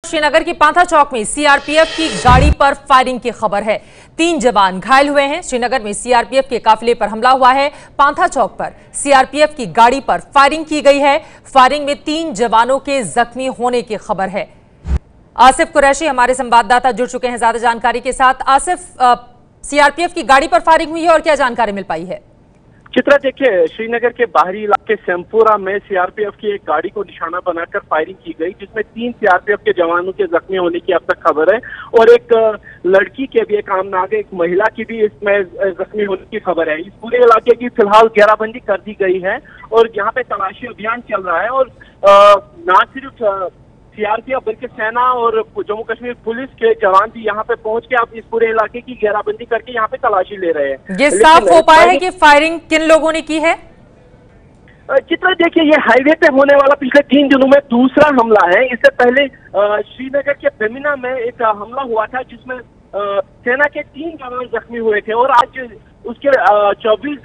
श्रीनगर की पांथा चौक में सीआरपीएफ की गाड़ी पर फायरिंग की खबर है। 3 जवान घायल हुए हैं। श्रीनगर में सीआरपीएफ के काफिले पर हमला हुआ है। पांथा चौक पर सीआरपीएफ की गाड़ी पर फायरिंग की गई है। फायरिंग में 3 जवानों के जख्मी होने की खबर है। आसिफ कुरैशी हमारे संवाददाता जुड़ चुके हैं ज्यादा जानकारी के साथ। आसिफ, सीआरपीएफ की गाड़ी पर फायरिंग हुई है और क्या जानकारी मिल पाई है? चित्रा, देखिए, श्रीनगर के बाहरी इलाके सेमपुरा में सीआरपीएफ की एक गाड़ी को निशाना बनाकर फायरिंग की गई, जिसमें 3 सीआरपीएफ के जवानों के जख्मी होने की अब तक खबर है और एक लड़की के भी एक आमनागे एक महिला की भी इसमें जख्मी होने की खबर है। इस पूरे इलाके की फिलहाल घेराबंदी कर दी गई है और यहाँ पे तलाशी अभियान चल रहा है और न सिर्फ सीआरपीएफ बल्कि सेना और जम्मू कश्मीर पुलिस के जवान भी यहाँ पे पहुंच के आप इस पूरे इलाके की घेराबंदी करके यहाँ पे तलाशी ले रहे हैं। ये साफ हो पाया है कि फायरिंग किन लोगों ने की है? चित्रा, देखिए, ये हाईवे पे होने वाला पिछले 3 दिनों में दूसरा हमला है। इससे पहले श्रीनगर के बेमिना में एक हमला हुआ था जिसमें सेना के 3 जवान जख्मी हुए थे और आज उसके 48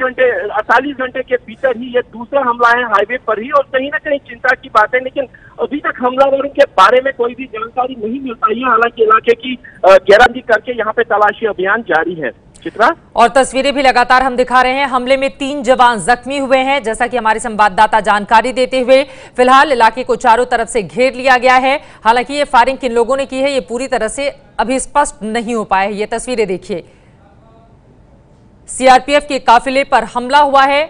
घंटे के भीतर ही ये दूसरा हमला है हाईवे पर ही। और कहीं ना कहीं चिंता की बात है, लेकिन अभी तक हमलावरों के बारे में कोई भी जानकारी नहीं मिल पाई है। हालांकि इलाके की घेराबंदी करके यहाँ पे तलाशी अभियान जारी है। चित्रा, और तस्वीरें भी लगातार हम दिखा रहे हैं। हमले में 3 जवान जख्मी हुए हैं, जैसा कि हमारे संवाददाता जानकारी देते हुए। फिलहाल इलाके को चारों तरफ से घेर लिया गया है। हालांकि ये फायरिंग किन लोगों ने की है ये पूरी तरह से अभी स्पष्ट नहीं हो पाया है। ये तस्वीरें देखिए, सीआरपीएफ के काफिले पर हमला हुआ है।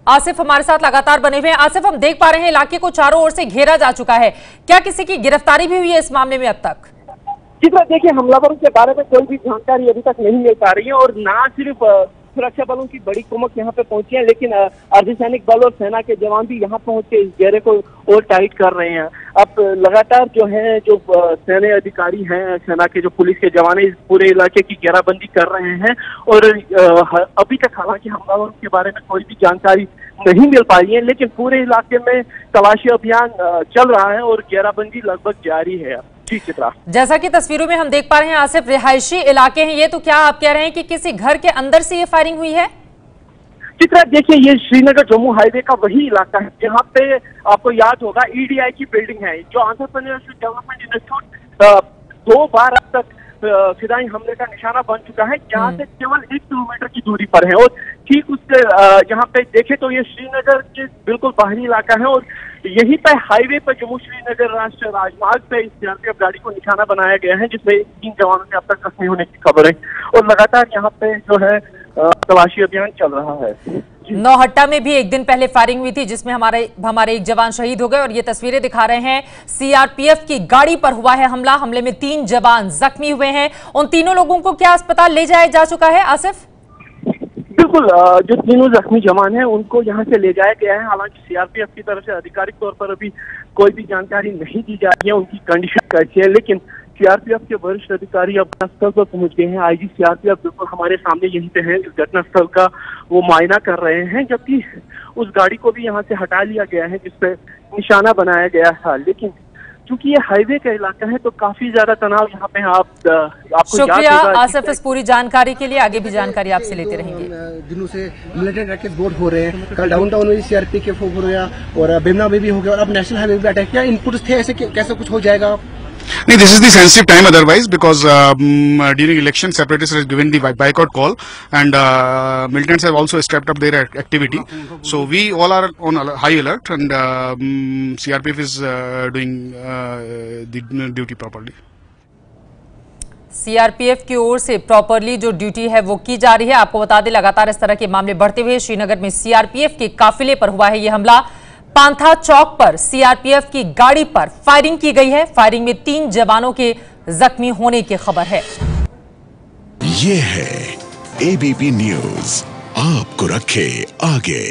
आसिफ हमारे साथ लगातार बने हुए हैं। आसिफ, हम देख पा रहे हैं इलाके को चारों ओर से घेरा जा चुका है। क्या किसी की गिरफ्तारी भी हुई है इस मामले में अब तक? चित्रा, देखिए, हमलावरों के बारे में कोई भी जानकारी अभी तक नहीं मिल पा रही है और ना सिर्फ सुरक्षा बलों की बड़ी कुमक यहाँ पे पहुंची है, लेकिन अर्धसैनिक बल और सेना के जवान भी यहाँ पहुंच के इस घेरे को और टाइट कर रहे हैं। अब लगातार जो सैन्य अधिकारी हैं, सेना के जो पुलिस के जवान इस पूरे इलाके की घेराबंदी कर रहे हैं और अभी तक हालांकि हमलावरों के बारे में कोई भी जानकारी नहीं मिल पाई है, लेकिन पूरे इलाके में तलाशी अभियान चल रहा है और घेराबंदी लगभग जारी है। ठीक चित्रा, जैसा कि तस्वीरों में हम देख पा रहे हैं आसिफ, रिहायशी इलाके हैं ये, तो क्या आप कह रहे हैं कि किसी घर के अंदर से ये फायरिंग हुई है? चित्रा, देखिए, ये श्रीनगर जम्मू हाईवे का वही इलाका है जहाँ पे आपको याद होगा ईडीआई की बिल्डिंग है, जो एंटरप्रेन्योरशिप डेवलपमेंट इंस्टीट्यूट 2 बार अब तक फिदाई हमले का निशाना बन चुका है, जहाँ से केवल 1 किलोमीटर की दूरी पर है। और ठीक उससे यहाँ पे देखे तो ये श्रीनगर के बिल्कुल बाहरी इलाका है और यहीं पे हाईवे पर जम्मू श्रीनगर राष्ट्रीय राजमार्ग पे इस सीआरपीएफ गाड़ी को निशाना बनाया गया है, जिसमें 3 जवानों के अब तक जख्मी होने की खबर है और लगातार यहाँ पे जो है तलाशी अभियान चल रहा है। नौहट्टा में भी एक दिन पहले फायरिंग हुई थी जिसमें हमारे एक जवान शहीद हो गए और ये तस्वीरें दिखा रहे हैं। सीआरपीएफ की गाड़ी पर हुआ है हमला। हमले में 3 जवान जख्मी हुए हैं। उन तीनों लोगों को क्या अस्पताल ले जाया जा चुका है आसिफ? बिल्कुल, जो तीनों जख्मी जवान हैं उनको यहाँ से ले जाया गया है। हालांकि सीआरपीएफ की तरफ से आधिकारिक तौर पर अभी कोई भी जानकारी नहीं दी जा रही है उनकी कंडीशन कैसी है, लेकिन सीआरपीएफ के वरिष्ठ अधिकारी अब घटनास्थल पर पहुंच गए हैं। आईजी सीआरपीएफ बिल्कुल हमारे सामने यहीं पे है, इस घटनास्थल का वो मुआयना कर रहे हैं, जबकि उस गाड़ी को भी यहाँ से हटा लिया गया है जिसपे निशाना बनाया गया था। लेकिन क्योंकि ये हाईवे का इलाका है तो काफी ज्यादा तनाव यहाँ पे आपको शुक्रिया आसिफ इस पूरी जानकारी के लिए। आगे भी जानकारी आपसे लेते रहेंगे। दिनों से मिलिट्री रैकेट बोर्ड हो रहे हैं, कल डाउनटाउन में सीआरपी के फोक हो गया और बेमना में भी हो गया और अब नेशनल हाईवे पे अटैक किया। इनपुट्स थे ऐसे कैसे कुछ हो जाएगा? No, this is the sensitive time otherwise because during election separatists have given the boycott call and militants have also stepped up their activity. So we all are on high alert and CRPF is doing the duty properly. CRPF की ओर से properly जो duty है वो की जा रही है। आपको बता दें लगातार इस तरह के मामले बढ़ते हुए श्रीनगर में सीआरपीएफ के काफिले पर हुआ है ये हमला। पांथा चौक पर सीआरपीएफ की गाड़ी पर फायरिंग की गई है। फायरिंग में 3 जवानों के जख्मी होने की खबर है। ये है एबीपी न्यूज, आपको रखे आगे।